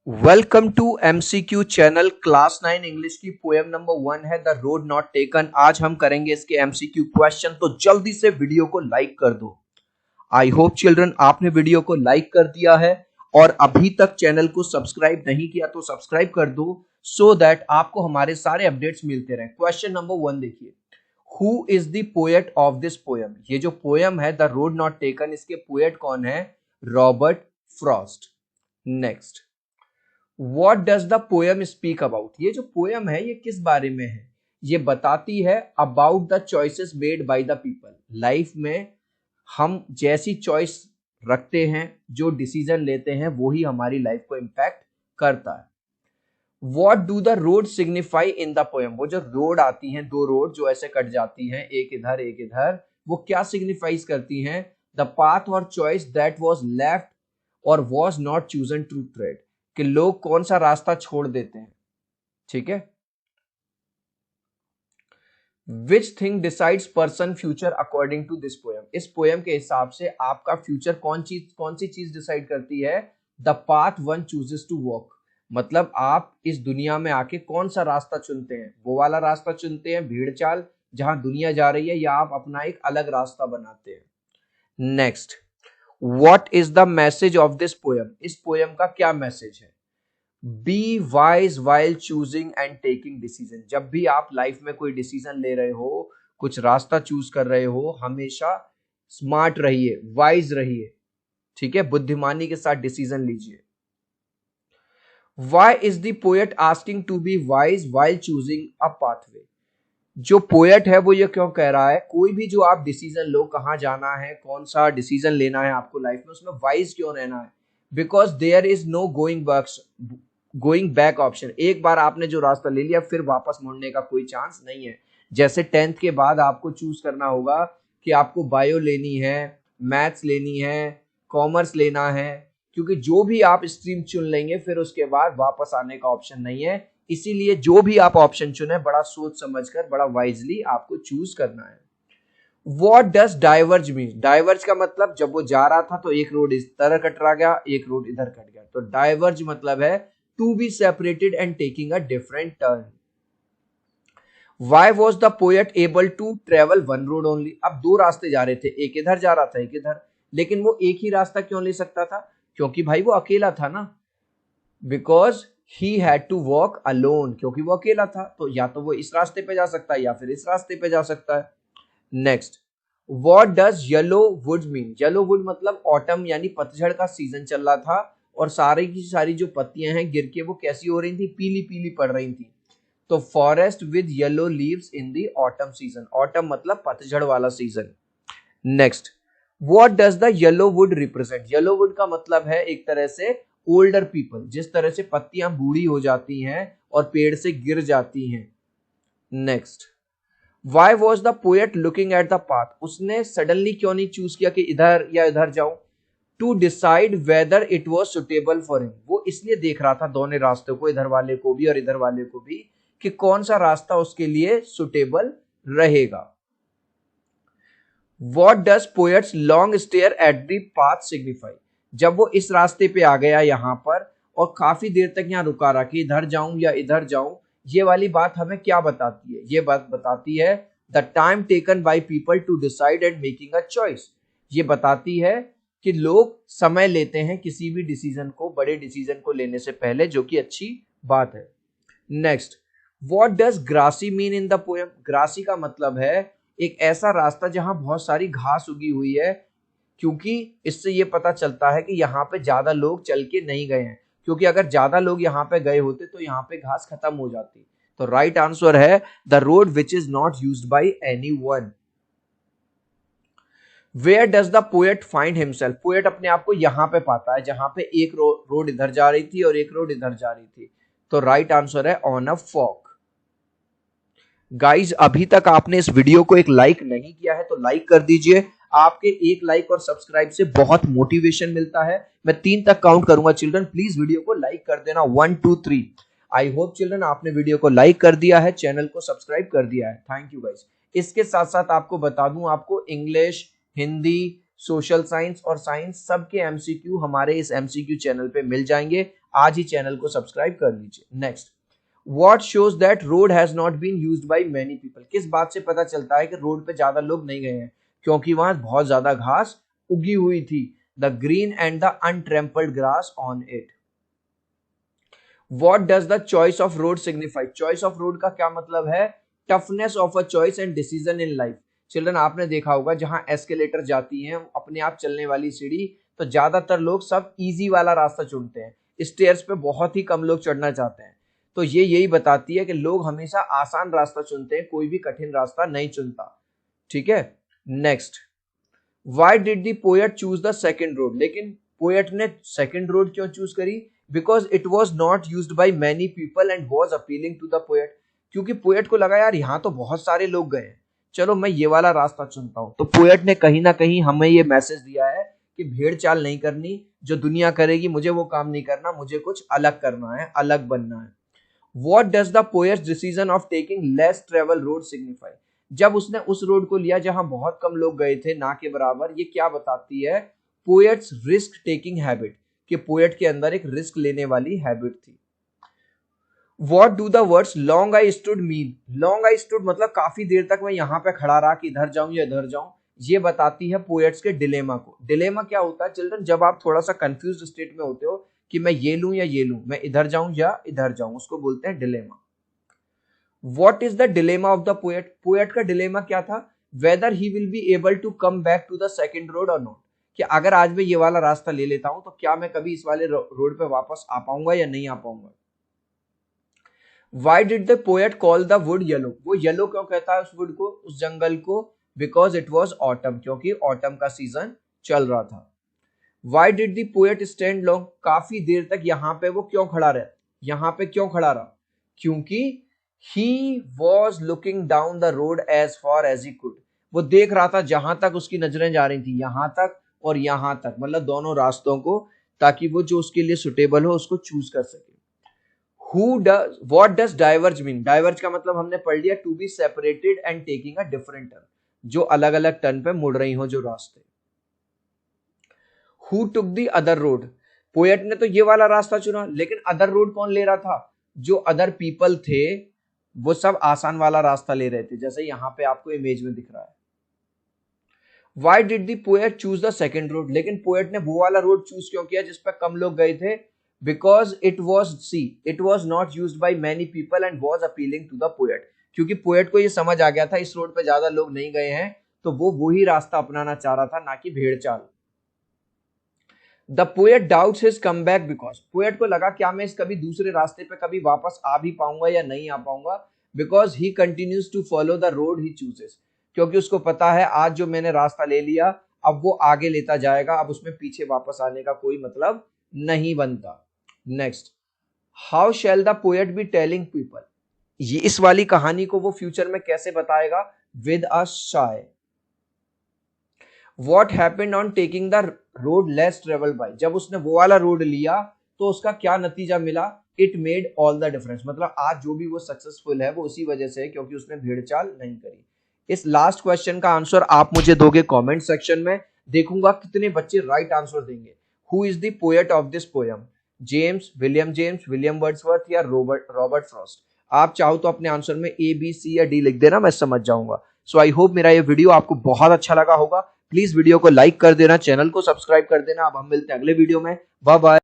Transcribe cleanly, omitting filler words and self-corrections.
Welcome to MCQ channel. Class 9 English की poem number 1 है the road not taken. आज हम करेंगे इसके एमसीक्यू क्वेश्चन, तो जल्दी से वीडियो को लाइक कर दो। आई होप चिल्ड्रन आपने वीडियो को लाइक कर दिया है और अभी तक चैनल को सब्सक्राइब नहीं किया तो सब्सक्राइब कर दो सो दैट आपको हमारे सारे अपडेट्स मिलते रहे। क्वेश्चन नंबर 1 देखिए, who is the poet of this poem. ये जो पोएम है द रोड नॉट टेकन, इसके पोएट कौन है? Robert Frost. Next, what does the poem speak about. ये जो पोएम है ये किस बारे में है? ये बताती है about the choices made by the people. Life में हम जैसी चॉइस रखते हैं, जो डिसीजन लेते हैं, वो ही हमारी लाइफ को इम्पैक्ट करता है। What do the road signify in the poem. वो जो रोड आती हैं, दो रोड जो ऐसे कट जाती हैं, एक इधर एक इधर, वो क्या सिग्निफाइज करती हैं? द पाथ और चॉइस दैट वॉज लेफ्ट और was not chosen to tread. कि लोग कौन सा रास्ता छोड़ देते हैं। ठीक है। Which thing decides person future according to this poem. इस पोएम के हिसाब से आपका फ्यूचर कौन सी चीज डिसाइड करती है? The path one chooses to walk. मतलब आप इस दुनिया में आके कौन सा रास्ता चुनते हैं? वो वाला रास्ता चुनते हैं भीड़ चाल जहां दुनिया जा रही है, या आप अपना एक अलग रास्ता बनाते हैं? Next, what is the message of this poem. इस पोएम का क्या मैसेज है? B wise while choosing and taking decision. जब भी आप लाइफ में कोई डिसीजन ले रहे हो, कुछ रास्ता चूज कर रहे हो, हमेशा स्मार्ट रहिए, वाइज रहिए। ठीक है, बुद्धिमानी के साथ डिसीजन लीजिए। Why is the poet asking to be wise while choosing a pathway. जो पोएट है वो ये क्यों कह रहा है? कोई भी जो आप डिसीजन लो, कहां जाना है, कौन सा डिसीजन लेना है आपको लाइफ में, उसमें वाइज क्यों रहना है? Because there is no going back option. एक बार आपने जो रास्ता ले लिया, फिर वापस मुड़ने का कोई चांस नहीं है। जैसे 10th के बाद आपको चूज करना होगा कि आपको बायो लेनी है, मैथ्स लेनी है, कॉमर्स लेना है, क्योंकि जो भी आप स्ट्रीम चुन लेंगे फिर उसके बाद वापस आने का ऑप्शन नहीं है। इसीलिए जो भी आप ऑप्शन चुने, बड़ा सोच समझकर, बड़ा वाइजली आपको चूज करना है। What does diverge mean. Diverge का मतलब, जब वो जा रहा था तो एक रोड इस तरह कट रहा गया, एक रोड इधर कट गया, तो डाइवर्ज मतलब है to be separated and taking a different turn. Why was the poet able to travel one road only. अब दो रास्ते जा रहे थे, एक इधर जा रहा था एक इधर, लेकिन वो एक ही रास्ता क्यों ले सकता था? क्योंकि भाई वो अकेला था ना। Because he had to walk alone, क्योंकि वो अकेला था, तो या तो वो इस रास्ते पे जा सकता है या फिर इस रास्ते पे जा सकता है। Next, what does yellow would mean. Yellow would मतलब ऑटम, यानी पतझड़ का सीजन चल रहा था और सारी की सारी जो पत्तियां हैं गिर के वो कैसी हो रही थी? पीली पीली पड़ रही थी। तो forest with yellow leaves in the autumn season. Autumn मतलब पतझड़ वाला season. Next, what does the yellow would represent. Yellow would का मतलब है एक तरह से ओल्डर पीपल। जिस तरह से पत्तियां बूढ़ी हो जाती हैं और पेड़ से गिर जाती हैं। Next, why was the poet looking at the path. उसने सडनली क्यों नहीं चूज किया कि इधर या इधर जाऊं? To decide whether it was suitable for him. वो इसलिए देख रहा था दोनों रास्तों को, इधर वाले को भी और इधर वाले को भी, कि कौन सा रास्ता उसके लिए सुटेबल रहेगा। What does poets long stare at the path signify. जब वो इस रास्ते पे आ गया यहां पर और काफी देर तक यहाँ रुका रहा कि इधर जाऊं या इधर जाऊं, ये वाली बात हमें क्या बताती है? ये बात बताती है the time taken by people to decide and making a choice. ये बताती है कि लोग समय लेते हैं किसी भी डिसीजन को, बड़े डिसीजन को लेने से पहले, जो कि अच्छी बात है। Next, what does grassy mean in the poem. Grassy का मतलब है एक ऐसा रास्ता जहां बहुत सारी घास उगी हुई है, क्योंकि इससे ये पता चलता है कि यहाँ पे ज्यादा लोग चल के नहीं गए हैं, क्योंकि अगर ज्यादा लोग यहाँ पे गए होते तो यहाँ पे घास खत्म हो जाती। तो राइट आंसर है the road which is not used by anyone. Where does the poet find himself. Poet अपने आप को यहाँ पे पाता है जहां पे एक रोड इधर जा रही थी और एक रोड इधर जा रही थी। तो राइट आंसर है ऑन अ फॉक। गाइज, अभी तक आपने इस वीडियो को एक लाइक नहीं किया है तो लाइक कर दीजिए। आपके एक लाइक और सब्सक्राइब से बहुत मोटिवेशन मिलता है। मैं 3 तक काउंट करूंगा चिल्ड्रन, प्लीज वीडियो को लाइक कर देना। 1 2 3। आई होप चिल्ड्रन आपने वीडियो को लाइक कर दिया है, चैनल को सब्सक्राइब कर दिया है। Thank you guys. इसके साथ साथ आपको बता दूं, आपको इंग्लिश, हिंदी, सोशल साइंस और साइंस सबके एमसीक्यू हमारे इस एमसीक्यू चैनल पे मिल जाएंगे। आज ही चैनल को सब्सक्राइब कर लीजिए। Next, what shows that road has not been used by many people. किस बात से पता चलता है कि रोड पे ज्यादा लोग नहीं गए हैं? क्योंकि वहां बहुत ज्यादा घास उगी हुई थी। The green and the untrampled grass on it. What does the choice of road signify? Choice of road का क्या मतलब है? Toughness of a choice and decision in life. Children, आपने देखा होगा जहां एस्केलेटर जाती हैं अपने आप चलने वाली सीढ़ी, तो ज्यादातर लोग सब इजी वाला रास्ता चुनते हैं। स्टेयर्स पे बहुत ही कम लोग चढ़ना चाहते हैं। तो ये यही बताती है कि लोग हमेशा आसान रास्ता चुनते हैं, कोई भी कठिन रास्ता नहीं चुनता। ठीक है। Next, why did the poet choose the second road. लेकिन पोएट ने सेकेंड रोड क्यों चूज करी? Because it was not used by many people and was appealing to the poet. क्योंकि पोएट को लगा यार यहाँ तो बहुत सारे लोग गए, चलो मैं ये वाला रास्ता चुनता हूं। तो पोएट ने कहीं ना कहीं हमें ये मैसेज दिया है कि भेड़ चाल नहीं करनी, जो दुनिया करेगी मुझे वो काम नहीं करना, मुझे कुछ अलग करना है, अलग बनना है। What does the poet's decision of taking less travel road signify? जब उसने उस रोड को लिया जहां बहुत कम लोग गए थे, ना के बराबर, ये क्या बताती है? पोएट्स रिस्क टेकिंग हैबिट, कि पोएट के अंदर एक रिस्क लेने वाली हैबिट थी। What do the words long I stood mean? Long I stood मतलब काफी देर तक मैं यहाँ पे खड़ा रहा कि इधर जाऊं या इधर जाऊं। ये बताती है पोएट्स के डिलेमा को। डिलेमा क्या होता है चिल्ड्रन? जब आप थोड़ा सा कंफ्यूज स्टेट में होते हो कि मैं ये लूं या ये लूं, मैं इधर जाऊं या इधर जाऊं, उसको बोलते हैं dilemma. What is the dilemma of the poet? Poet का डिलेमा क्या था? Whether he will be able to come back to the second road or not, कि अगर आज मैं ये वाला रास्ता ले लेता हूं तो क्या मैं कभी इस वाले रोड पे वापस आ पाऊंगा या नहीं आ पाऊंगा। Why did the poet call the wood yellow? वो येलो क्यों कहता है उस वुड को, उस जंगल को? Because it was autumn, क्योंकि ऑटम का सीजन चल रहा था। Why did the poet stand long? काफी देर तक यहाँ पे वो क्यों खड़ा रहा? यहाँ पे क्यों खड़ा रहा? क्योंकि he was looking down the road as far as he could. वो देख रहा था जहां तक उसकी नजरें जा रही थी, यहां तक और यहां तक, मतलब दोनों रास्तों को, ताकि वो जो उसके लिए सुटेबल हो उसको चूज कर सके। What does diverge mean? Diverge का मतलब हमने पढ़ लिया, to be separated and taking a different turn, जो अलग अलग टर्न पे मुड़ रही हो जो रास्ते। Who took the other road? Poet ने तो ये वाला रास्ता चुना, लेकिन अदर रोड कौन ले रहा था? जो अदर पीपल थे वो सब आसान वाला रास्ता ले रहे थे, जैसे यहां पे आपको इमेज में दिख रहा है। Why did the poet choose the second road? लेकिन पोएट ने वो वाला रोड चूज क्यों किया जिस पे कम लोग गए थे? Because it was not used by many people and was appealing to the poet. क्योंकि पोएट को ये समझ आ गया था इस रोड पे ज्यादा लोग नहीं गए हैं, तो वो वही रास्ता अपनाना चाह रहा था, ना कि भेड़ चाल। The poet doubts his comeback because, poet को लगा क्या मैं इस कभी दूसरे रास्ते पे कभी वापस आ भी पाऊंगा या नहीं आ पाऊंगा। Because he continues to follow the road he chooses, क्योंकि उसको पता है आज जो मैंने रास्ता ले लिया अब वो आगे लेता जाएगा, अब उसमें पीछे वापस आने का कोई मतलब नहीं बनता। Next, how shell the poet be telling people? ये इस वाली कहानी को वो फ्यूचर में कैसे बताएगा? With a shy. What happened on taking the road less travelled by? जब उसने वो वाला रोड लिया तो उसका क्या नतीजा मिला? It made all the difference, मतलब आज जो भी वो सक्सेसफुल है वो उसी वजह से है क्योंकि उसने भेड़चाल नहीं करी। इस लास्ट क्वेश्चन का आंसर आप मुझे दोगे कमेंट सेक्शन में, देखूंगा कितने बच्चे राइट आंसर देंगे। Who is the poet of this poem? James, William Wordsworth या रॉबर्ट फ्रॉस्ट? आप चाहो तो अपने आंसर में ए, बी, सी या डी लिख देना, मैं समझ जाऊंगा। सो आई होप मेरा ये वीडियो आपको बहुत अच्छा लगा होगा। प्लीज वीडियो को लाइक कर देना, चैनल को सब्सक्राइब कर देना। अब हम मिलते हैं अगले वीडियो में। Bye bye.